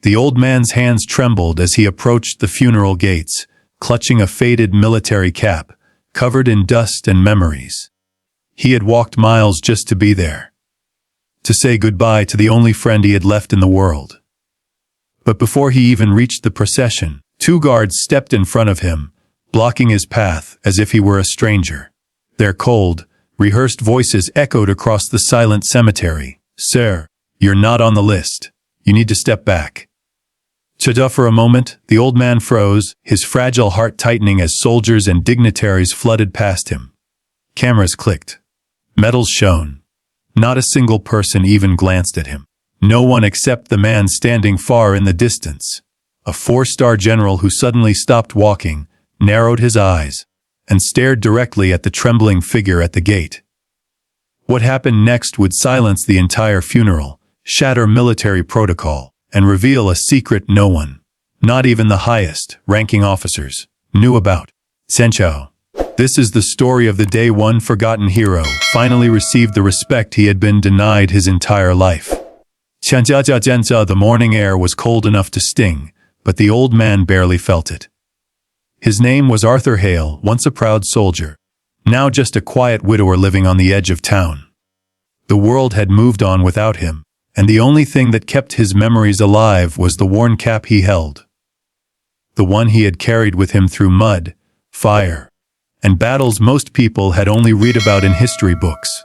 The old man's hands trembled as he approached the funeral gates, clutching a faded military cap, covered in dust and memories. He had walked miles just to be there, to say goodbye to the only friend he had left in the world. But before he even reached the procession, 2 guards stepped in front of him, blocking his path as if he were a stranger. Their cold, rehearsed voices echoed across the silent cemetery. "Sir, you're not on the list. You need to step back." For a moment, the old man froze, his fragile heart tightening as soldiers and dignitaries flooded past him. Cameras clicked. Medals shone. Not a single person even glanced at him. No one except the man standing far in the distance. A 4-star general who suddenly stopped walking, narrowed his eyes, and stared directly at the trembling figure at the gate. What happened next would silence the entire funeral, shatter military protocol, and reveal a secret no one, not even the highest ranking officers, knew about. Senchou. This is the story of the day one forgotten hero finally received the respect he had been denied his entire life. The morning air was cold enough to sting, but the old man barely felt it. His name was Arthur Hale, once a proud soldier, now just a quiet widower living on the edge of town. The world had moved on without him, and the only thing that kept his memories alive was the worn cap he held. The one he had carried with him through mud, fire, and battles most people had only read about in history books.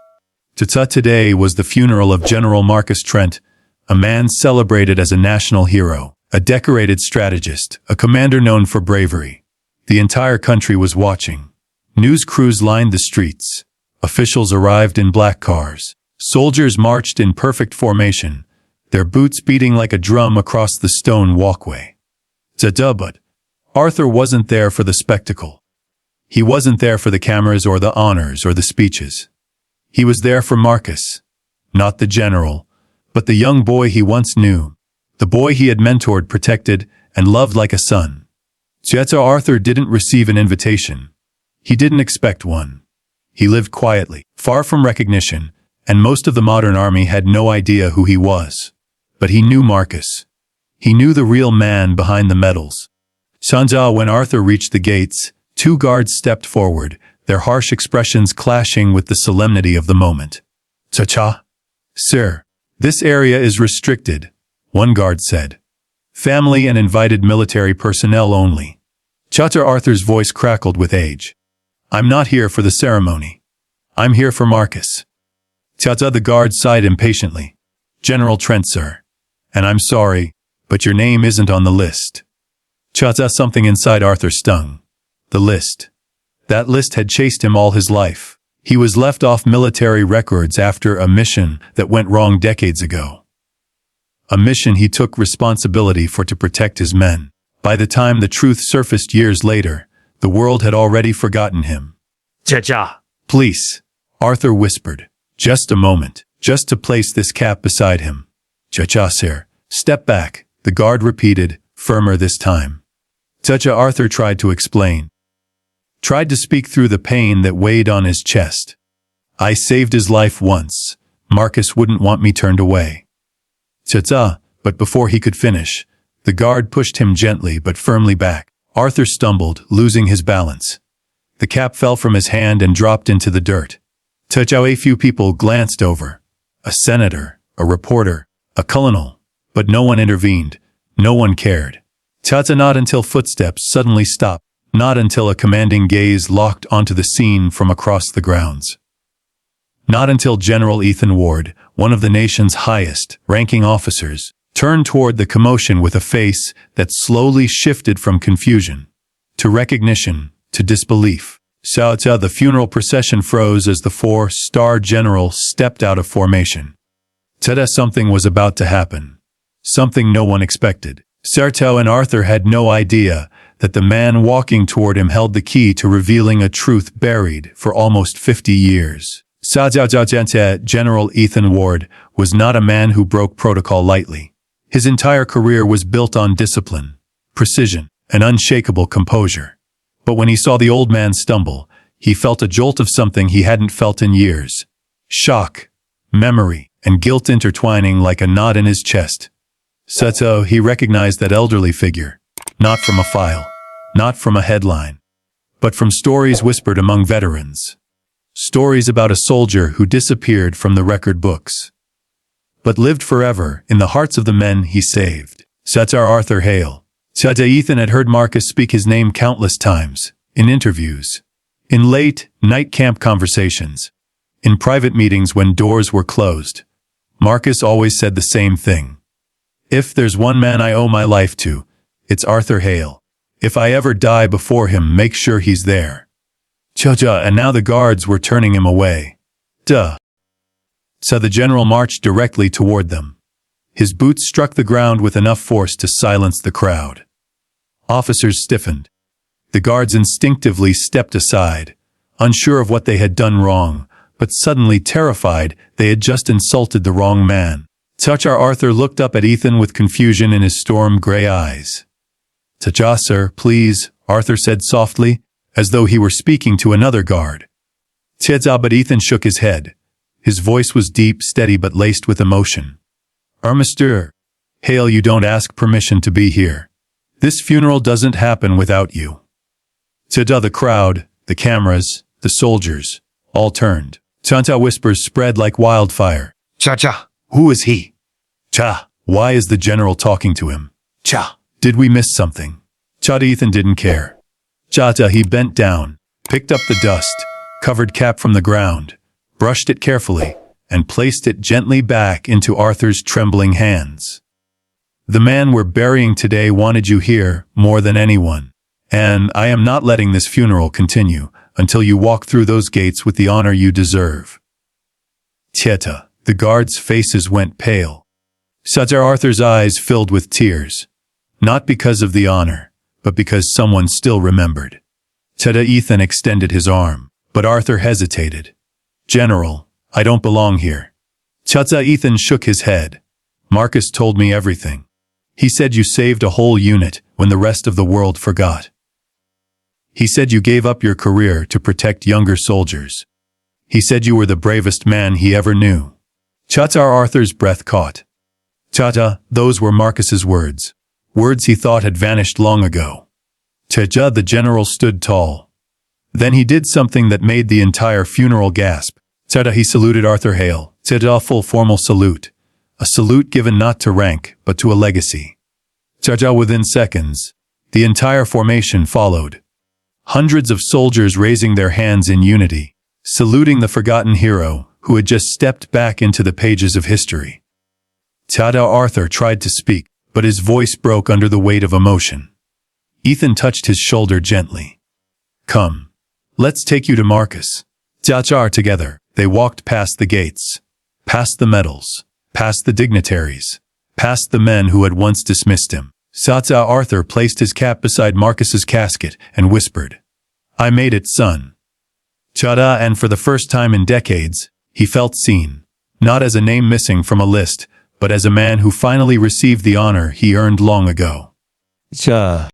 Today was the funeral of General Marcus Trent, a man celebrated as a national hero, a decorated strategist, a commander known for bravery. The entire country was watching. News crews lined the streets. Officials arrived in black cars. Soldiers marched in perfect formation, their boots beating like a drum across the stone walkway. But Arthur wasn't there for the spectacle. He wasn't there for the cameras or the honors or the speeches. He was there for Marcus. Not the general, but the young boy he once knew. The boy he had mentored, protected, and loved like a son. Arthur didn't receive an invitation. He didn't expect one. He lived quietly, far from recognition, and most of the modern army had no idea who he was. But he knew Marcus. He knew the real man behind the medals. When Arthur reached the gates, 2 guards stepped forward, their harsh expressions clashing with the solemnity of the moment. "Cha-cha? Sir, this area is restricted," one guard said. "Family and invited military personnel only." Arthur's voice crackled with age. "I'm not here for the ceremony. I'm here for Marcus." The guard sighed impatiently. "General Trent, sir. And I'm sorry, but your name isn't on the list." Something inside Arthur stung. The list. That list had chased him all his life. He was left off military records after a mission that went wrong decades ago. A mission he took responsibility for to protect his men. By the time the truth surfaced years later, the world had already forgotten him. Cha-cha. "Please," Arthur whispered. "Just a moment, just to place this cap beside him." "Cha-cha, sir. Step back," the guard repeated, firmer this time. Arthur tried to explain. Tried to speak through the pain that weighed on his chest. "I saved his life once. Marcus wouldn't want me turned away." But before he could finish, the guard pushed him gently but firmly back. Arthur stumbled, losing his balance. The cap fell from his hand and dropped into the dirt. A few people glanced over. A senator, a reporter, a colonel. But no one intervened. No one cared. Not until footsteps suddenly stopped. Not until a commanding gaze locked onto the scene from across the grounds. Not until General Ethan Ward, one of the nation's highest-ranking officers, turned toward the commotion with a face that slowly shifted from confusion to recognition to disbelief. The funeral procession froze as the 4-star general stepped out of formation. Something was about to happen. Something no one expected. Serto and Arthur had no idea that the man walking toward him held the key to revealing a truth buried for almost 50 years. General Ethan Ward was not a man who broke protocol lightly. His entire career was built on discipline, precision, and unshakable composure. But when he saw the old man stumble, he felt a jolt of something he hadn't felt in years. Shock, memory, and guilt intertwining like a knot in his chest. Sato, he recognized that elderly figure. Not from a file. Not from a headline. But from stories whispered among veterans. Stories about a soldier who disappeared from the record books, but lived forever in the hearts of the men he saved. Satar Arthur Hale. Tata Ethan had heard Marcus speak his name countless times, in interviews, in late, night camp conversations, in private meetings when doors were closed. Marcus always said the same thing. If there's one man I owe my life to, it's Arthur Hale. If I ever die before him, make sure he's there. Cha-cha, and now the guards were turning him away. Duh. So the general marched directly toward them. His boots struck the ground with enough force to silence the crowd. Officers stiffened. The guards instinctively stepped aside, unsure of what they had done wrong, but suddenly terrified they had just insulted the wrong man. Tachar Arthur looked up at Ethan with confusion in his storm gray eyes. "Taja, sir, please," Arthur said softly, as though he were speaking to another guard. "Tja," but Ethan shook his head. His voice was deep, steady, but laced with emotion. "Mr. Hale, you don't ask permission to be here. This funeral doesn't happen without you." Tja, the crowd, the cameras, the soldiers, all turned. Tanta whispers spread like wildfire. "Cha-cha, who is he? Cha, why is the general talking to him? Cha, did we miss something?" Cha, Ethan didn't care. Cha, he bent down, picked up the dust, covered cap from the ground, brushed it carefully, and placed it gently back into Arthur's trembling hands. "The man we're burying today wanted you here more than anyone, and I am not letting this funeral continue until you walk through those gates with the honor you deserve." Tieta, the guards' faces went pale. Satar Arthur's eyes filled with tears, not because of the honor, but because someone still remembered. Teta Ethan extended his arm, but Arthur hesitated. "General, I don't belong here." Teta Ethan shook his head. "Marcus told me everything. He said you saved a whole unit when the rest of the world forgot. He said you gave up your career to protect younger soldiers. He said you were the bravest man he ever knew." Chatar Arthur's breath caught. Tata, those were Marcus's words. Words he thought had vanished long ago. Teja, the general, stood tall. Then he did something that made the entire funeral gasp. Tata, he saluted Arthur Hale. Teja, full formal salute. A salute given not to rank, but to a legacy. Teja, within seconds, the entire formation followed. Hundreds of soldiers raising their hands in unity, saluting the forgotten hero who had just stepped back into the pages of history. Tada Arthur tried to speak, but his voice broke under the weight of emotion. Ethan touched his shoulder gently. "Come. Let's take you to Marcus." Tachar together, they walked past the gates, past the medals, past the dignitaries, past the men who had once dismissed him. Sata Arthur placed his cap beside Marcus's casket and whispered, "I made it, son." Chada, and for the first time in decades, he felt seen, not as a name missing from a list, but as a man who finally received the honor he earned long ago. Cha.